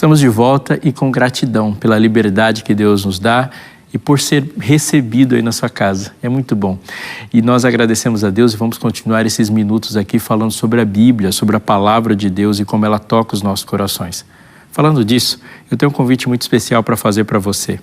Estamos de volta e com gratidão pela liberdade que Deus nos dá e por ser recebido aí na sua casa. É muito bom. E nós agradecemos a Deus e vamos continuar esses minutos aqui falando sobre a Bíblia, sobre a palavra de Deus e como ela toca os nossos corações. Falando disso, eu tenho um convite muito especial para fazer para você.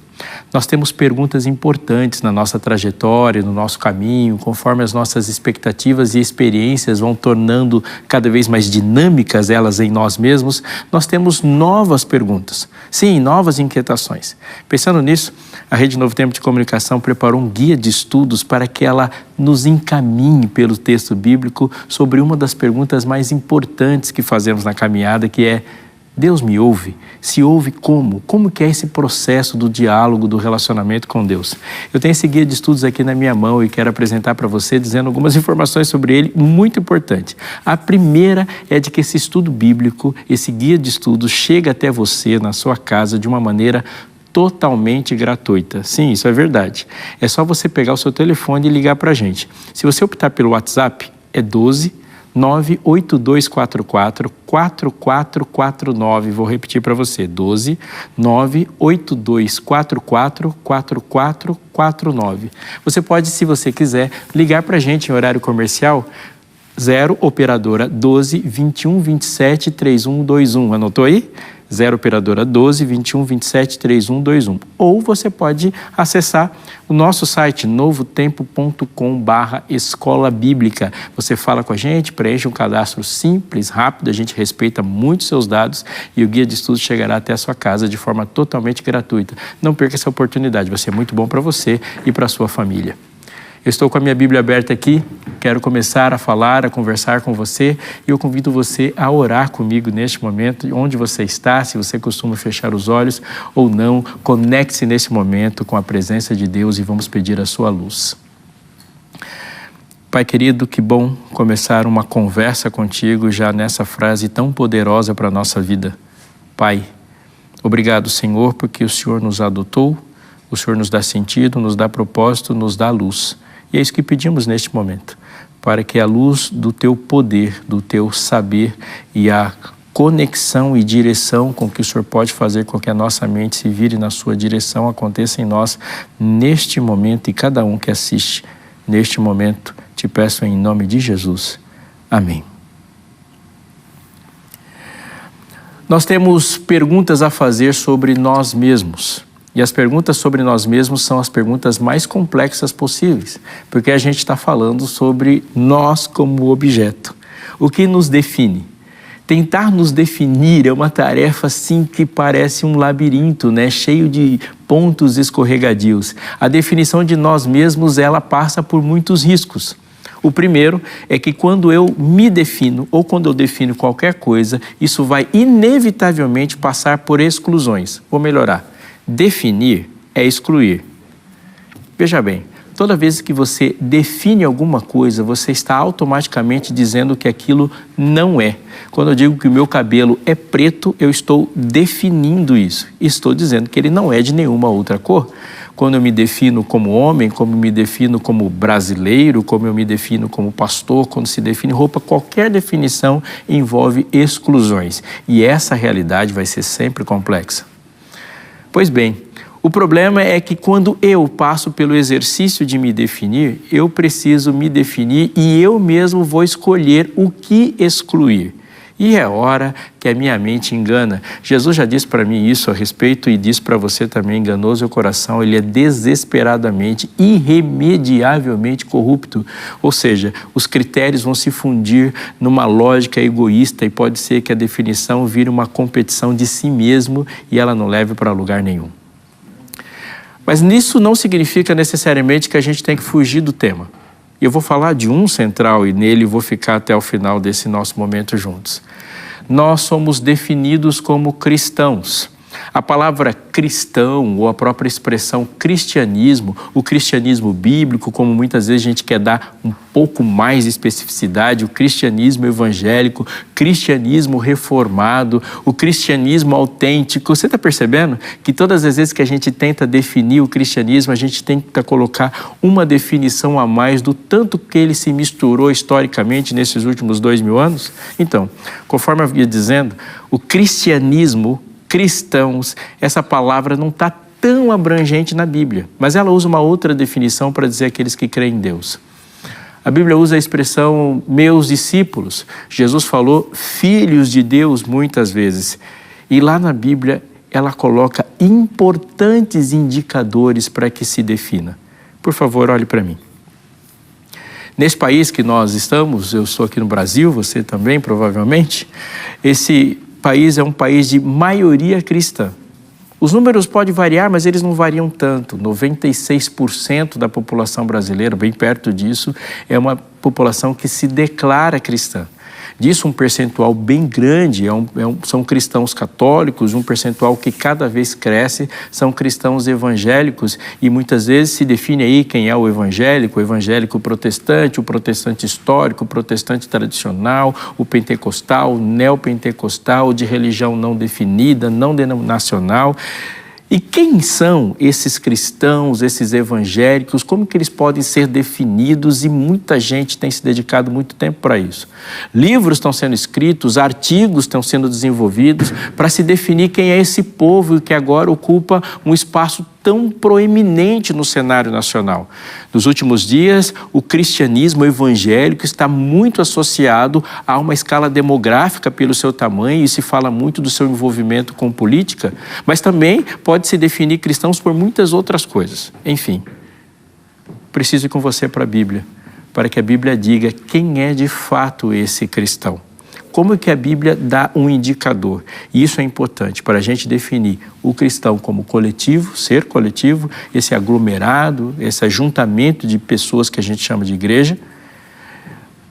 Nós temos perguntas importantes na nossa trajetória, no nosso caminho, conforme as nossas expectativas e experiências vão tornando cada vez mais dinâmicas elas em nós mesmos, nós temos novas perguntas. Sim, novas inquietações. Pensando nisso, a Rede Novo Tempo de Comunicação preparou um guia de estudos para que ela nos encaminhe pelo texto bíblico sobre uma das perguntas mais importantes que fazemos na caminhada, que é: Deus me ouve? Se ouve como? Como que é esse processo do diálogo, do relacionamento com Deus? Eu tenho esse guia de estudos aqui na minha mão e quero apresentar para você dizendo algumas informações sobre ele muito importantes. A primeira é de que esse estudo bíblico, esse guia de estudos chega até você na sua casa de uma maneira totalmente gratuita. Sim, isso é verdade. É só você pegar o seu telefone e ligar para a gente. Se você optar pelo WhatsApp, é 12 98244-4449. Vou repetir para você, 12 98244-4449. Você pode, se você quiser, ligar para a gente em horário comercial, 0 operadora 12 21 27 3121. Anotou aí? 0 operadora 12 21 27 3121. Ou você pode acessar o nosso site novotempo.com/escola bíblica. Você fala com a gente, preenche um cadastro simples, rápido, a gente respeita muito seus dados e o guia de estudos chegará até a sua casa de forma totalmente gratuita. Não perca essa oportunidade, vai ser muito bom para você e para a sua família. Eu estou com a minha Bíblia aberta aqui, quero começar a falar, a conversar com você e eu convido você a orar comigo neste momento, onde você está, se você costuma fechar os olhos ou não, conecte-se nesse momento com a presença de Deus e vamos pedir a sua luz. Pai querido, que bom começar uma conversa contigo já nessa frase tão poderosa para a nossa vida. Pai, obrigado, Senhor, porque o Senhor nos adotou, o Senhor nos dá sentido, nos dá propósito, nos dá luz. E é isso que pedimos neste momento, para que a luz do Teu poder, do Teu saber e a conexão e direção com que o Senhor pode fazer com que a nossa mente se vire na Sua direção aconteça em nós neste momento e cada um que assiste neste momento. Te peço em nome de Jesus. Amém. Nós temos perguntas a fazer sobre nós mesmos. E as perguntas sobre nós mesmos são as perguntas mais complexas possíveis, porque a gente está falando sobre nós como objeto. O que nos define? Tentar nos definir é uma tarefa, sim, que parece um labirinto, né? Cheio de pontos escorregadios. A definição de nós mesmos, ela passa por muitos riscos. O primeiro é que quando eu me defino ou quando eu defino qualquer coisa, isso vai inevitavelmente passar por exclusões. Vou melhorar. Definir é excluir. Veja bem, toda vez que você define alguma coisa, você está automaticamente dizendo que aquilo não é. Quando eu digo que o meu cabelo é preto, eu estou definindo isso. Estou dizendo que ele não é de nenhuma outra cor. Quando eu me defino como homem, como eu me defino como brasileiro, como eu me defino como pastor, quando se define roupa, qualquer definição envolve exclusões. E essa realidade vai ser sempre complexa. Pois bem, o problema é que quando eu passo pelo exercício de me definir, eu preciso me definir e eu mesmo vou escolher o que excluir. E é hora que a minha mente engana. Jesus já disse para mim isso a respeito e diz para você também, enganoso é o coração, ele é desesperadamente, irremediavelmente corrupto. Ou seja, os critérios vão se fundir numa lógica egoísta e pode ser que a definição vire uma competição de si mesmo e ela não leve para lugar nenhum. Mas nisso não significa necessariamente que a gente tem que fugir do tema. Eu vou falar de um central e nele vou ficar até o final desse nosso momento juntos. Nós somos definidos como cristãos. A palavra cristão ou a própria expressão cristianismo, o cristianismo bíblico, como muitas vezes a gente quer dar um pouco mais de especificidade, o cristianismo evangélico, cristianismo reformado, o cristianismo autêntico. Você está percebendo que todas as vezes que a gente tenta definir o cristianismo, a gente tenta colocar uma definição a mais do tanto que ele se misturou historicamente nesses últimos 2000 anos? Então, conforme eu ia dizendo, o cristianismo cristãos, essa palavra não está tão abrangente na Bíblia, mas ela usa uma outra definição para dizer aqueles que creem em Deus. A Bíblia usa a expressão meus discípulos. Jesus falou filhos de Deus muitas vezes. E lá na Bíblia ela coloca importantes indicadores para que se defina. Por favor, olhe para mim. Nesse país que nós estamos, eu sou aqui no Brasil, você também provavelmente, esse país é um país de maioria cristã. Os números podem variar, mas eles não variam tanto. 96% da população brasileira, bem perto disso, é uma população que se declara cristã. Disso, um percentual bem grande são cristãos católicos, um percentual que cada vez cresce são cristãos evangélicos e muitas vezes se define aí quem é o evangélico protestante, o protestante histórico, o protestante tradicional, o pentecostal, o neopentecostal, de religião não definida, não denominacional. E quem são esses cristãos, esses evangélicos? Como que eles podem ser definidos? E muita gente tem se dedicado muito tempo para isso. Livros estão sendo escritos, artigos estão sendo desenvolvidos para se definir quem é esse povo que agora ocupa um espaço tão proeminente no cenário nacional. Nos últimos dias, o cristianismo evangélico está muito associado a uma escala demográfica pelo seu tamanho e se fala muito do seu envolvimento com política, mas também pode se definir cristãos por muitas outras coisas. Enfim, preciso ir com você para a Bíblia, para que a Bíblia diga quem é de fato esse cristão. Como é que a Bíblia dá um indicador? E isso é importante para a gente definir o cristão como coletivo, ser coletivo, esse aglomerado, esse ajuntamento de pessoas que a gente chama de igreja,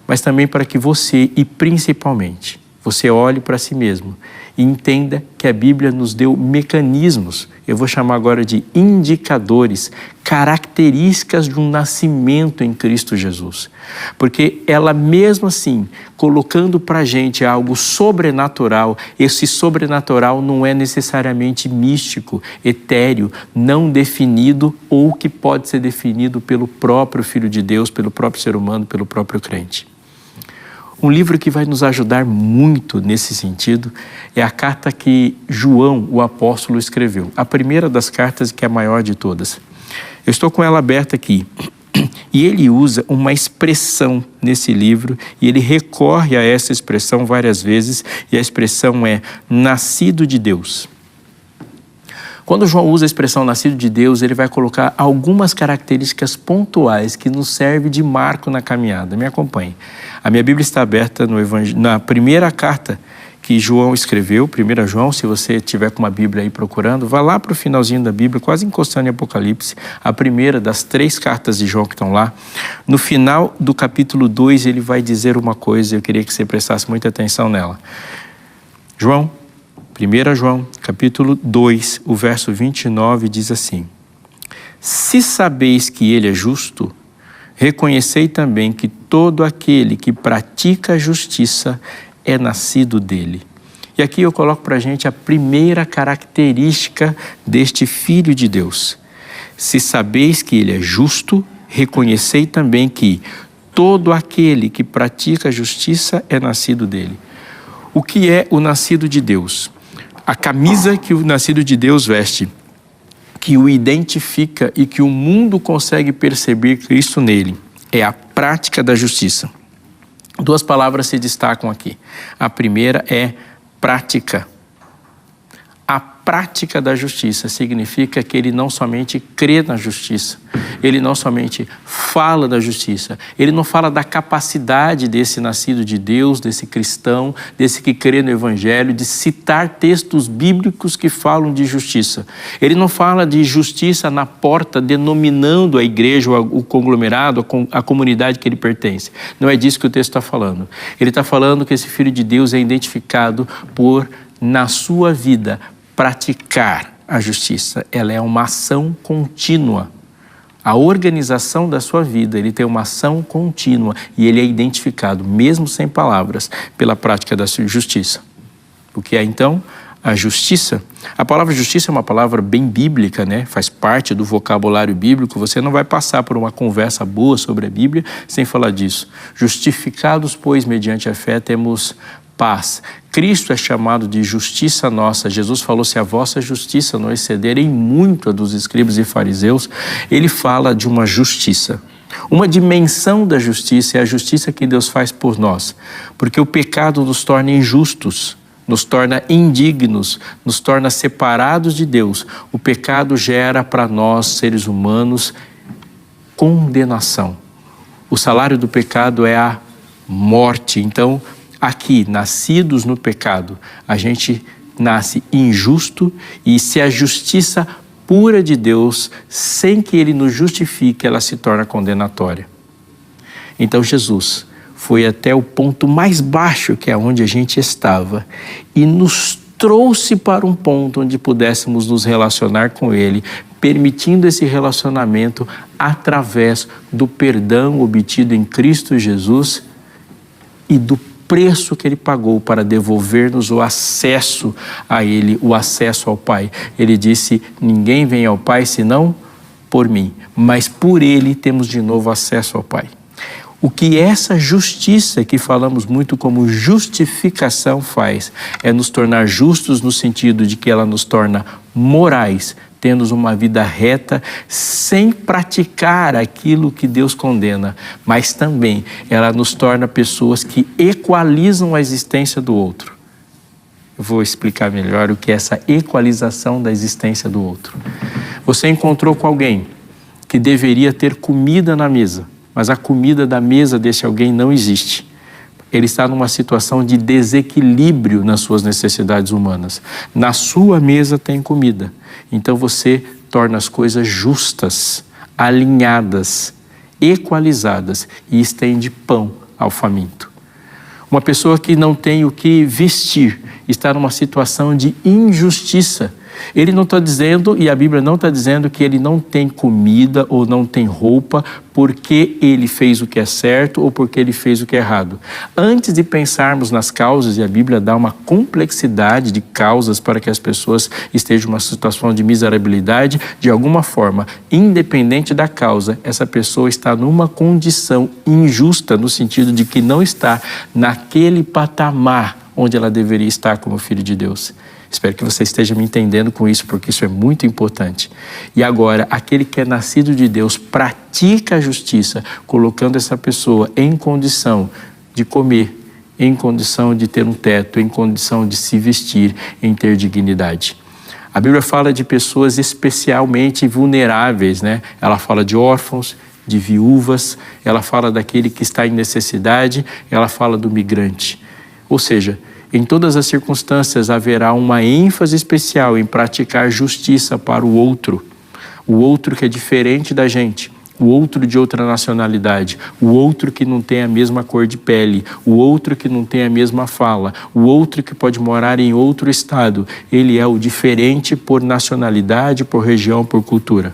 mas também para que você, e principalmente, você olhe para si mesmo e entenda que a Bíblia nos deu mecanismos, eu vou chamar agora de indicadores, características de um nascimento em Cristo Jesus. Porque ela mesmo assim, colocando para a gente algo sobrenatural, esse sobrenatural não é necessariamente místico, etéreo, não definido ou que pode ser definido pelo próprio Filho de Deus, pelo próprio ser humano, pelo próprio crente. Um livro que vai nos ajudar muito nesse sentido é a carta que João, o apóstolo, escreveu. A primeira das cartas, que é a maior de todas. Eu estou com ela aberta aqui. E ele usa uma expressão nesse livro e ele recorre a essa expressão várias vezes e a expressão é nascido de Deus. Quando João usa a expressão nascido de Deus, ele vai colocar algumas características pontuais que nos servem de marco na caminhada. Me acompanhe. A minha Bíblia está aberta na primeira carta que João escreveu, 1 João, se você tiver com uma Bíblia aí procurando, vá lá para o finalzinho da Bíblia, quase encostando em Apocalipse, a primeira das 3 cartas de João que estão lá. No final do capítulo 2, ele vai dizer uma coisa, eu queria que você prestasse muita atenção nela. 1 João, capítulo 2, o verso 29 diz assim: se sabeis que ele é justo, reconhecei também que todo aquele que pratica a justiça é nascido dele. E aqui eu coloco para a gente a primeira característica deste Filho de Deus. Se sabeis que ele é justo, reconhecei também que todo aquele que pratica a justiça é nascido dele. O que é o nascido de Deus? A camisa que o nascido de Deus veste, que o identifica e que o mundo consegue perceber Cristo nele, é a prática da justiça. 2 palavras se destacam aqui. A primeira é prática. A prática da justiça significa que ele não somente crê na justiça, ele não somente fala da justiça, ele não fala da capacidade desse nascido de Deus, desse cristão, desse que crê no Evangelho, de citar textos bíblicos que falam de justiça. Ele não fala de justiça na porta, denominando a igreja, o conglomerado, a comunidade que ele pertence. Não é disso que o texto está falando. Ele está falando que esse Filho de Deus é identificado por, na sua vida, praticar a justiça. Ela é uma ação contínua. A organização da sua vida, ele tem uma ação contínua e ele é identificado, mesmo sem palavras, pela prática da sua justiça. O que é então a justiça? A palavra justiça é uma palavra bem bíblica, né? Faz parte do vocabulário bíblico. Você não vai passar por uma conversa boa sobre a Bíblia sem falar disso. Justificados, pois, mediante a fé, temos paz. Cristo é chamado de justiça nossa. Jesus falou: se a vossa justiça não exceder em muito a dos escribas e fariseus, ele fala de uma justiça. Uma dimensão da justiça é a justiça que Deus faz por nós, porque o pecado nos torna injustos, nos torna indignos, nos torna separados de Deus. O pecado gera para nós, seres humanos, condenação. O salário do pecado é a morte. Então, aqui, nascidos no pecado, a gente nasce injusto, e se a justiça pura de Deus, sem que Ele nos justifique, ela se torna condenatória. Então Jesus foi até o ponto mais baixo, que é onde a gente estava, e nos trouxe para um ponto onde pudéssemos nos relacionar com Ele, permitindo esse relacionamento através do perdão obtido em Cristo Jesus e do preço que Ele pagou para devolver-nos o acesso a Ele, o acesso ao Pai. Ele disse: ninguém vem ao Pai senão por mim, mas por Ele temos de novo acesso ao Pai. O que essa justiça, que falamos muito como justificação, faz é nos tornar justos, no sentido de que ela nos torna morais, tendo uma vida reta, sem praticar aquilo que Deus condena, mas também ela nos torna pessoas que equalizam a existência do outro. Eu vou explicar melhor o que é essa equalização da existência do outro. Você encontrou com alguém que deveria ter comida na mesa, mas a comida da mesa desse alguém não existe. Ele está numa situação de desequilíbrio nas suas necessidades humanas. Na sua mesa tem comida. Então você torna as coisas justas, alinhadas, equalizadas e estende pão ao faminto. Uma pessoa que não tem o que vestir está numa situação de injustiça. Ele não está dizendo, e a Bíblia não está dizendo, que ele não tem comida ou não tem roupa porque ele fez o que é certo ou porque ele fez o que é errado. Antes de pensarmos nas causas, e a Bíblia dá uma complexidade de causas para que as pessoas estejam numa situação de miserabilidade, de alguma forma, independente da causa, essa pessoa está numa condição injusta, no sentido de que não está naquele patamar onde ela deveria estar como filho de Deus. Espero que você esteja me entendendo com isso, porque isso é muito importante. E agora, aquele que é nascido de Deus pratica a justiça, colocando essa pessoa em condição de comer, em condição de ter um teto, em condição de se vestir, em ter dignidade. A Bíblia fala de pessoas especialmente vulneráveis, né? Ela fala de órfãos, de viúvas, ela fala daquele que está em necessidade, ela fala do migrante. Ou seja, em todas as circunstâncias haverá uma ênfase especial em praticar justiça para o outro que é diferente da gente, o outro de outra nacionalidade, o outro que não tem a mesma cor de pele, o outro que não tem a mesma fala, o outro que pode morar em outro estado. Ele é o diferente por nacionalidade, por região, por cultura.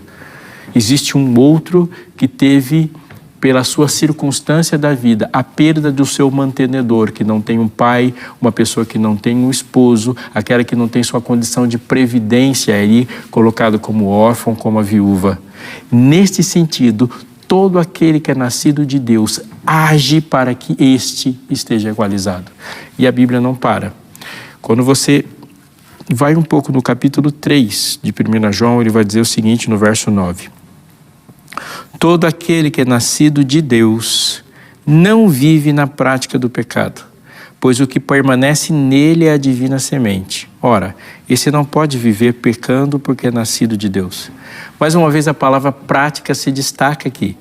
Existe um outro que teve, pela sua circunstância da vida, a perda do seu mantenedor, que não tem um pai, uma pessoa que não tem um esposo, aquela que não tem sua condição de previdência ali, colocado como órfão, como a viúva. Neste sentido, todo aquele que é nascido de Deus age para que este esteja equalizado. E a Bíblia não para. Quando você vai um pouco no capítulo 3 de 1 João, ele vai dizer o seguinte no verso 9. Todo aquele que é nascido de Deus não vive na prática do pecado, pois o que permanece nele é a divina semente. Ora, esse não pode viver pecando porque é nascido de Deus. Mais uma vez a palavra prática se destaca aqui.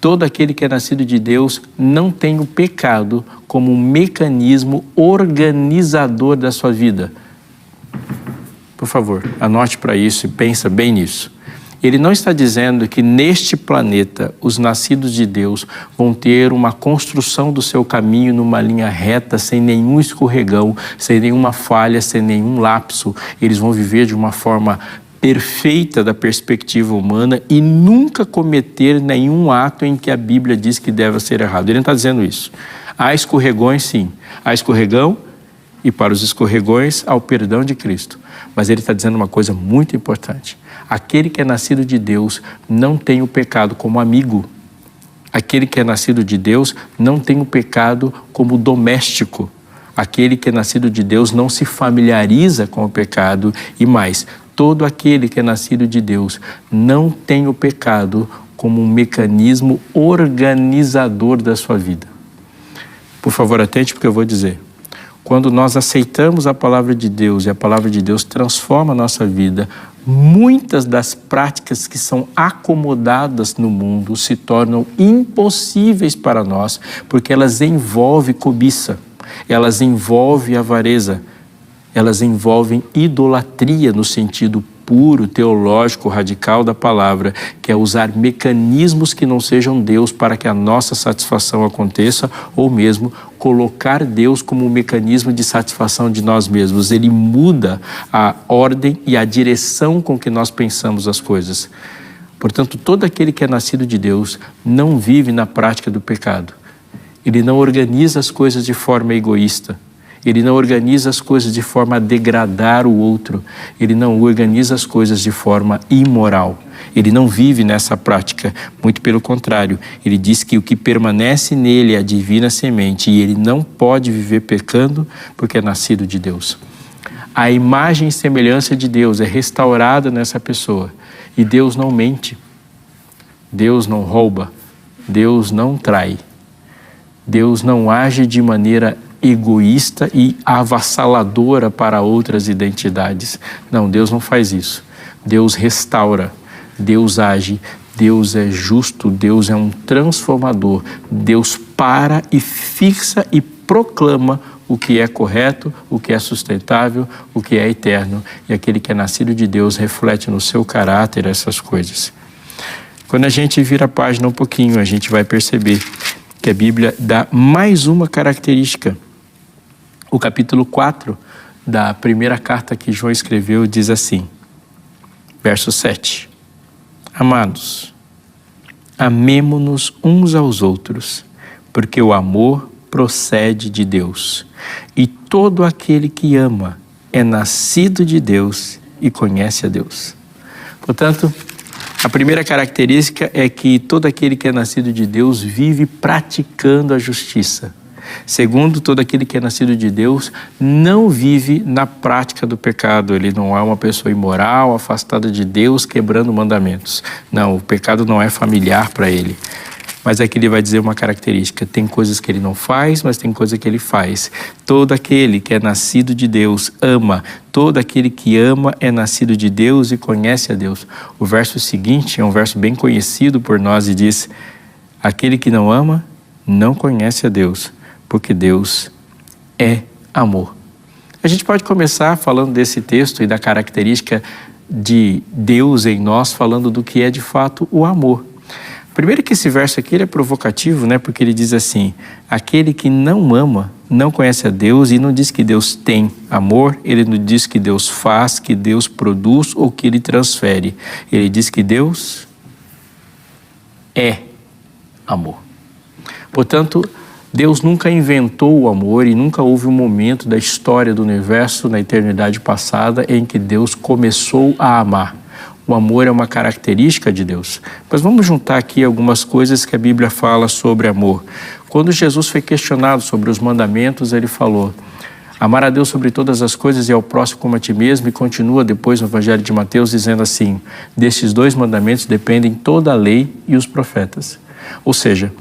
Todo aquele que é nascido de Deus não tem o pecado como um mecanismo organizador da sua vida. Por favor, anote para isso e pensa bem nisso. Ele não está dizendo que neste planeta os nascidos de Deus vão ter uma construção do seu caminho numa linha reta, sem nenhum escorregão, sem nenhuma falha, sem nenhum lapso. Eles vão viver de uma forma perfeita da perspectiva humana e nunca cometer nenhum ato em que a Bíblia diz que deve ser errado. Ele não está dizendo isso. Há escorregões, sim. Há escorregão, e para os escorregões há o perdão de Cristo. Mas ele está dizendo uma coisa muito importante. Aquele que é nascido de Deus não tem o pecado como amigo. Aquele que é nascido de Deus não tem o pecado como doméstico. Aquele que é nascido de Deus não se familiariza com o pecado e mais, todo aquele que é nascido de Deus não tem o pecado como um mecanismo organizador da sua vida. Por favor, atente porque eu vou dizer. Quando nós aceitamos a palavra de Deus e a palavra de Deus transforma a nossa vida, muitas das práticas que são acomodadas no mundo se tornam impossíveis para nós, porque elas envolvem cobiça, elas envolvem avareza, elas envolvem idolatria no sentido puro, teológico, radical da palavra, que é usar mecanismos que não sejam Deus para que a nossa satisfação aconteça, ou mesmo colocar Deus como um mecanismo de satisfação de nós mesmos. Ele muda a ordem e a direção com que nós pensamos as coisas. Portanto, todo aquele que é nascido de Deus não vive na prática do pecado. Ele não organiza as coisas de forma egoísta. Ele não organiza as coisas de forma a degradar o outro. Ele não organiza as coisas de forma imoral. Ele não vive nessa prática. Muito pelo contrário, ele diz que o que permanece nele é a divina semente e ele não pode viver pecando porque é nascido de Deus. A imagem e semelhança de Deus é restaurada nessa pessoa. E Deus não mente. Deus não rouba. Deus não trai. Deus não age de maneira egoísta e avassaladora para outras identidades. Não, Deus não faz isso. Deus restaura, Deus age, Deus é justo, Deus é um transformador. Deus para e fixa e proclama o que é correto, o que é sustentável, o que é eterno. E aquele que é nascido de Deus reflete no seu caráter essas coisas. Quando a gente vira a página um pouquinho, a gente vai perceber que a Bíblia dá mais uma característica. O capítulo 4 da primeira carta que João escreveu diz assim, verso 7. Amados, amemo-nos uns aos outros, porque o amor procede de Deus. E todo aquele que ama é nascido de Deus e conhece a Deus. Portanto, a primeira característica é que todo aquele que é nascido de Deus vive praticando a justiça. Segundo, todo aquele que é nascido de Deus não vive na prática do pecado. Ele não é uma pessoa imoral, afastada de Deus, quebrando mandamentos. Não, o pecado não é familiar para ele. Mas aqui ele vai dizer uma característica. Tem coisas que ele não faz, mas tem coisas que ele faz. Todo aquele que é nascido de Deus ama. Todo aquele que ama é nascido de Deus e conhece a Deus. O verso seguinte é um verso bem conhecido por nós e diz: aquele que não ama não conhece a Deus, porque Deus é amor. A gente pode começar falando desse texto e da característica de Deus em nós, falando do que é de fato o amor. Primeiro que esse verso aqui ele é provocativo, né? Porque ele diz assim, aquele que não ama, não conhece a Deus, e não diz que Deus tem amor, ele não diz que Deus faz, que Deus produz ou que ele transfere. Ele diz que Deus é amor. Portanto, Deus nunca inventou o amor e nunca houve um momento da história do universo, na eternidade passada, em que Deus começou a amar. O amor é uma característica de Deus. Mas vamos juntar aqui algumas coisas que a Bíblia fala sobre amor. Quando Jesus foi questionado sobre os mandamentos, ele falou: amar a Deus sobre todas as coisas e ao próximo como a ti mesmo, e continua depois no Evangelho de Mateus dizendo assim: destes 2 mandamentos dependem toda a lei e os profetas. Ou seja,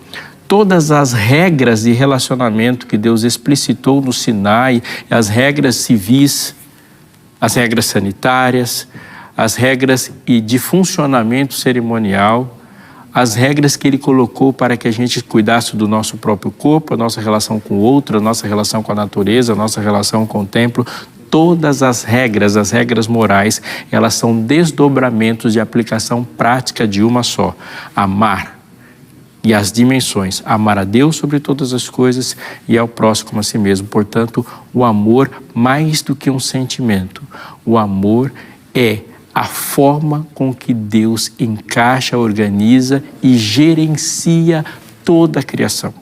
todas as regras de relacionamento que Deus explicitou no Sinai, as regras civis, as regras sanitárias, as regras de funcionamento cerimonial, as regras que ele colocou para que a gente cuidasse do nosso próprio corpo, a nossa relação com o outro, a nossa relação com a natureza, a nossa relação com o templo, todas as regras morais, elas são desdobramentos de aplicação prática de uma só: amar. E as dimensões, amar a Deus sobre todas as coisas e ao próximo como a si mesmo. Portanto, o amor, mais do que um sentimento, o amor é a forma com que Deus encaixa, organiza e gerencia toda a criação.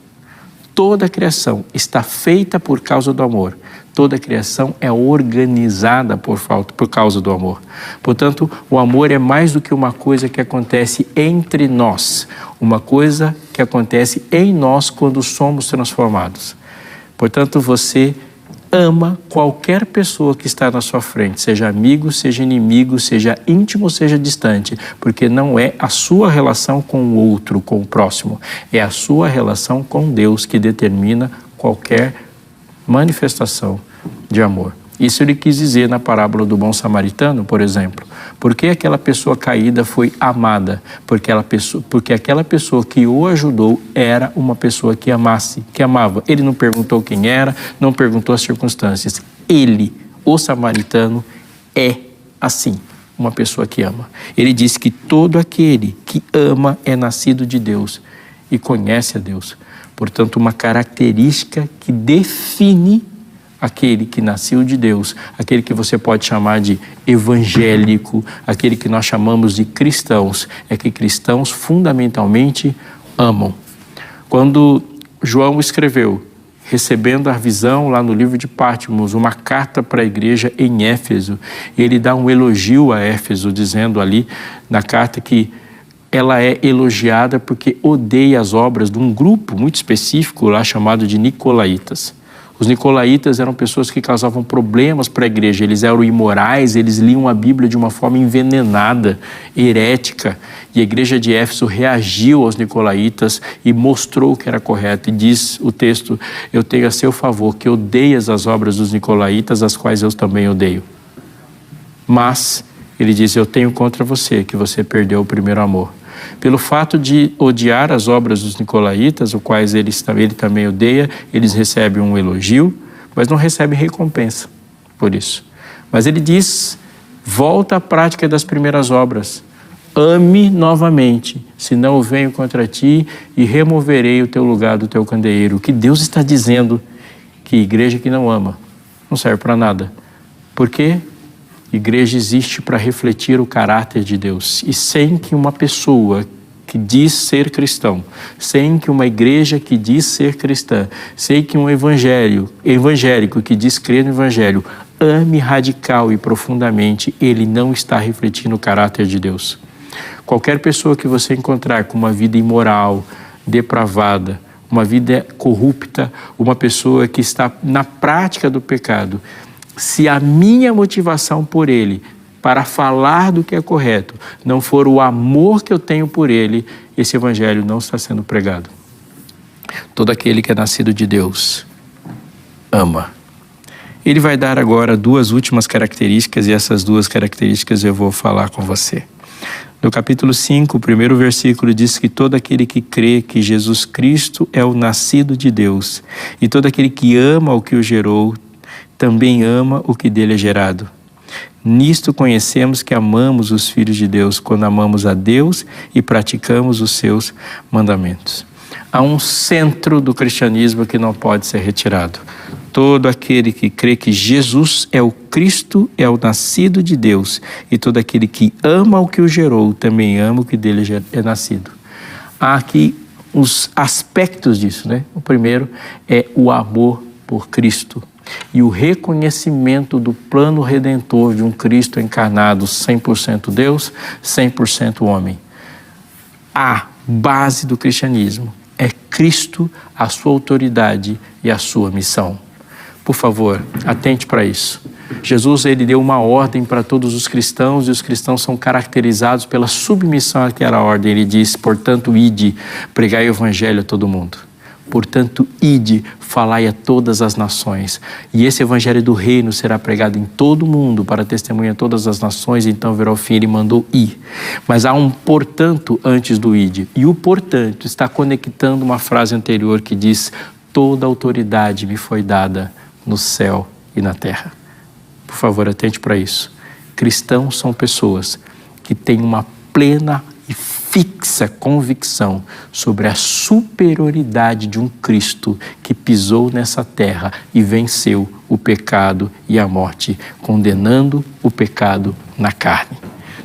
Toda a criação está feita por causa do amor. Toda a criação é organizada por causa do amor. Portanto, o amor é mais do que uma coisa que acontece entre nós, uma coisa que acontece em nós quando somos transformados. Portanto, você ama qualquer pessoa que está na sua frente, seja amigo, seja inimigo, seja íntimo, seja distante, porque não é a sua relação com o outro, com o próximo, é a sua relação com Deus que determina qualquer manifestação de amor. Isso ele quis dizer na parábola do bom samaritano, por exemplo. Por que aquela pessoa caída foi amada? Porque aquela pessoa que o ajudou era uma pessoa que amasse, que amava. Ele não perguntou quem era, não perguntou as circunstâncias. Ele, o samaritano, é assim, uma pessoa que ama. Ele diz que todo aquele que ama é nascido de Deus e conhece a Deus. Portanto, uma característica que define aquele que nasceu de Deus, aquele que você pode chamar de evangélico, aquele que nós chamamos de cristãos, é que cristãos fundamentalmente amam. Quando João escreveu, recebendo a visão lá no livro de Patmos, uma carta para a igreja em Éfeso, ele dá um elogio a Éfeso, dizendo ali na carta que ela é elogiada porque odeia as obras de um grupo muito específico lá chamado de Nicolaítas. Os nicolaítas eram pessoas que causavam problemas para a igreja, eles eram imorais, eles liam a Bíblia de uma forma envenenada, herética, e a igreja de Éfeso reagiu aos nicolaítas e mostrou o que era correto, e diz o texto, eu tenho a seu favor que odeias as obras dos nicolaítas, as quais eu também odeio. Mas, ele diz, eu tenho contra você que você perdeu o primeiro amor. Pelo fato de odiar as obras dos nicolaítas, os quais ele também odeia, eles recebem um elogio, mas não recebem recompensa por isso. Mas ele diz, volta à prática das primeiras obras, ame novamente, senão eu venho contra ti e removerei o teu lugar do teu candeeiro. O que Deus está dizendo, que igreja que não ama não serve para nada. Por quê? Igreja existe para refletir o caráter de Deus. E sem que uma pessoa que diz ser cristão, sem que uma igreja que diz ser cristã, sem que um evangélico que diz crer no evangelho, ame radical e profundamente, ele não está refletindo o caráter de Deus. Qualquer pessoa que você encontrar com uma vida imoral, depravada, uma vida corrupta, uma pessoa que está na prática do pecado, se a minha motivação por ele, para falar do que é correto, não for o amor que eu tenho por ele, esse evangelho não está sendo pregado. Todo aquele que é nascido de Deus ama. Ele vai dar agora duas últimas características, e essas duas características eu vou falar com você. No capítulo 5, o primeiro versículo diz que todo aquele que crê que Jesus Cristo é o nascido de Deus, e todo aquele que ama o que o gerou, também ama o que dele é gerado. Nisto conhecemos que amamos os filhos de Deus, quando amamos a Deus e praticamos os seus mandamentos. Há um centro do cristianismo que não pode ser retirado. Todo aquele que crê que Jesus é o Cristo, é o nascido de Deus, e todo aquele que ama o que o gerou, também ama o que dele é nascido. Há aqui os aspectos disso, né? O primeiro é o amor por Cristo e o reconhecimento do plano redentor de um Cristo encarnado, 100% Deus, 100% homem. A base do cristianismo é Cristo, a sua autoridade e a sua missão. Por favor, atente para isso. Jesus, ele deu uma ordem para todos os cristãos, e os cristãos são caracterizados pela submissão àquela ordem. Ele diz, portanto, ide, pregai o evangelho a todo mundo. Portanto, ide, falai a todas as nações. E esse evangelho do reino será pregado em todo o mundo para testemunhar todas as nações, então verá o fim. Ele mandou ir. Mas há um portanto antes do ide. E o portanto está conectando uma frase anterior que diz, toda autoridade me foi dada no céu e na terra. Por favor, atente para isso. Cristãos são pessoas que têm uma plena e fixa convicção sobre a superioridade de um Cristo que pisou nessa terra e venceu o pecado e a morte, condenando o pecado na carne.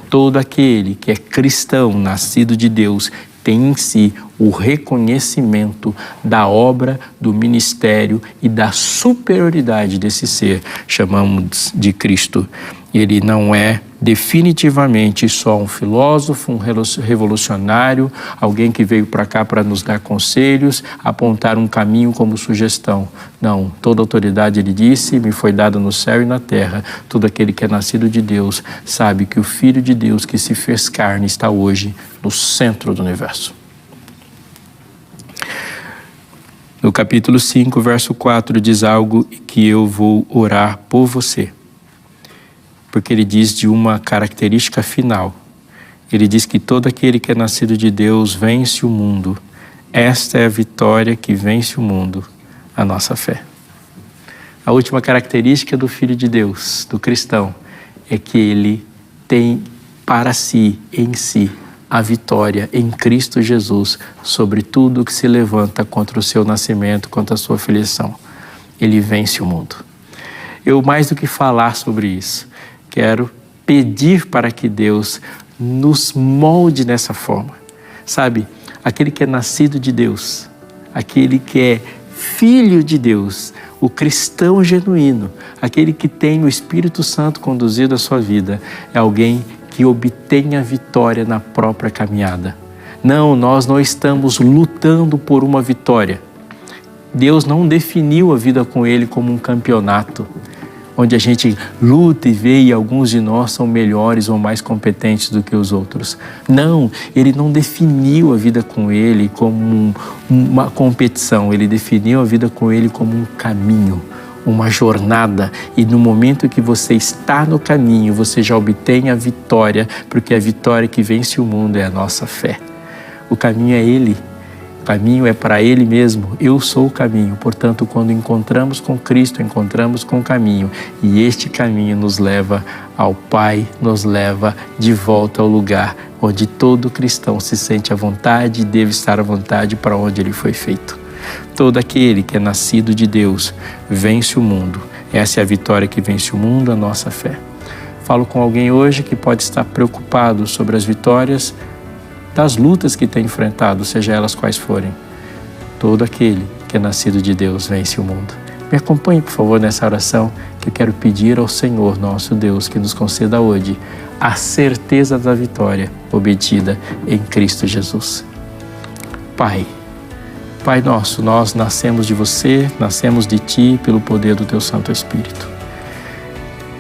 Todo aquele que é cristão, nascido de Deus, tem em si o reconhecimento da obra, do ministério e da superioridade desse ser, chamamos de Cristo. Ele não é definitivamente só um filósofo, um revolucionário, alguém que veio para cá para nos dar conselhos, apontar um caminho como sugestão. Não, toda autoridade, ele disse, me foi dada no céu e na terra. Todo aquele que é nascido de Deus sabe que o Filho de Deus que se fez carne está hoje no centro do universo. No capítulo 5, verso 4, diz algo que eu vou orar por você. Porque ele diz de uma característica final. Ele diz que todo aquele que é nascido de Deus vence o mundo. Esta é a vitória que vence o mundo, a nossa fé. A última característica do Filho de Deus, do cristão, é que ele tem para si, em si, a vitória em Cristo Jesus sobre tudo que se levanta contra o seu nascimento, contra a sua filiação. Ele vence o mundo. Eu, mais do que falar sobre isso, quero pedir para que Deus nos molde dessa forma. Sabe, aquele que é nascido de Deus, aquele que é filho de Deus, o cristão genuíno, aquele que tem o Espírito Santo conduzido a sua vida, é alguém que obtenha vitória na própria caminhada. Não, nós não estamos lutando por uma vitória. Deus não definiu a vida com ele como um campeonato, onde a gente luta e vê e alguns de nós são melhores ou mais competentes do que os outros. Não, ele não definiu a vida com ele como uma competição, ele definiu a vida com ele como um caminho, uma jornada, e no momento que você está no caminho, você já obtém a vitória, porque a vitória que vence o mundo é a nossa fé. O caminho é Ele, o caminho é para Ele mesmo. Eu sou o caminho, portanto, quando encontramos com Cristo, encontramos com o caminho, e este caminho nos leva ao Pai, nos leva de volta ao lugar onde todo cristão se sente à vontade e deve estar à vontade para onde ele foi feito. Todo aquele que é nascido de Deus vence o mundo. Essa é a vitória que vence o mundo, a nossa fé. Falo com alguém hoje que pode estar preocupado sobre as vitórias das lutas que tem enfrentado, seja elas quais forem. Todo aquele que é nascido de Deus vence o mundo. Me acompanhe, por favor, nessa oração que eu quero pedir ao Senhor, nosso Deus, que nos conceda hoje a certeza da vitória obtida em Cristo Jesus. Pai nosso, nós nascemos de você, nascemos de Ti pelo poder do Teu Santo Espírito.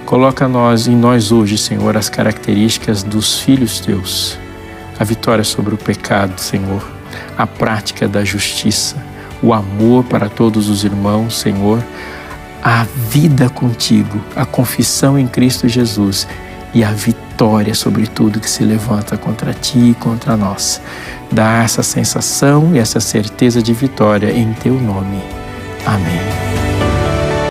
Coloca em nós hoje, Senhor, as características dos filhos Teus. A vitória sobre o pecado, Senhor. A prática da justiça. O amor para todos os irmãos, Senhor. A vida contigo. A confissão em Cristo Jesus. E a vitória sobre tudo que se levanta contra Ti e contra nós. Dá essa sensação e essa certeza de vitória em Teu nome. Amém.